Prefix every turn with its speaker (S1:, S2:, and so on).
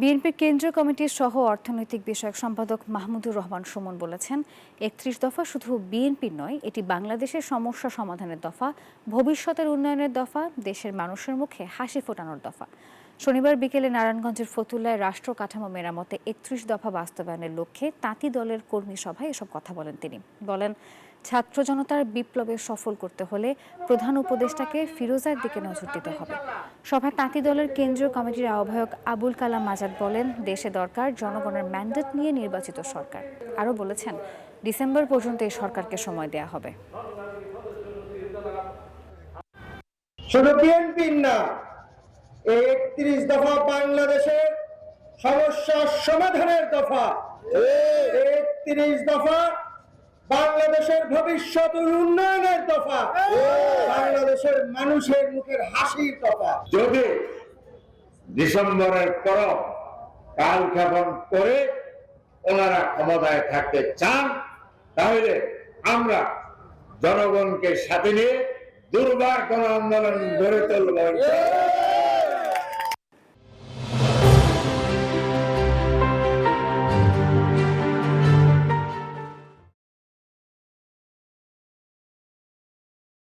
S1: বিএনপির কেন্দ্রীয় কমিটির সহ অর্থনৈতিক বিষয়ক সম্পাদক মাহমুদুর রহমান সুমন বলেছেন, ৩১ দফা শুধু বিএনপির নয়, এটি বাংলাদেশের সমস্যা সমাধানের দফা, ভবিষ্যতের উন্নয়নের দফা, দেশের মানুষের মুখে হাসি ফোটানোর দফা। শনিবার বিকেলে নারায়ণগঞ্জের ফতুল্লায় রাষ্ট্র কাঠামো মেরামতে ৩১ দফা বাস্তবায়নের লক্ষ্যে তাঁতি দলের কর্মী সভায় এসব কথা বলেন তিনি। বলেন, ছাত্র জনতার বিপ্লবে সফল করতে হলে প্রধান উপদেষ্টাকে ফিরোজার দিকে নজর দিতে হবে। সভায় তাঁতি দলের কেন্দ্রীয় কমিটির আহ্বায়ক আবুল কালাম আজাদ বলেন, দেশে দরকার জনগণের ম্যান্ডেট নিয়ে নির্বাচিত সরকার। আরও বলেছেন, ডিসেম্বর পর্যন্ত এই সরকারকে সময় দেয়া হবে।
S2: শুধু বিএনপির না, ৩১ দফা বাংলাদেশের সমস্যা সমাধানের দফা, ৩১ দফা বাংলাদেশের ভবিষ্যৎ উন্নয়নের দফা, বাংলাদেশের মানুষের মুখের হাসির দফা।
S3: যদি ডিসেম্বরের পর কালক্ষেপণ করে ওনারা ক্ষমতায় থাকতে চান, তাহলে আমরা জনগণকে সাথে নিয়ে দুর্বার কোন আন্দোলন গড়ে তুলব।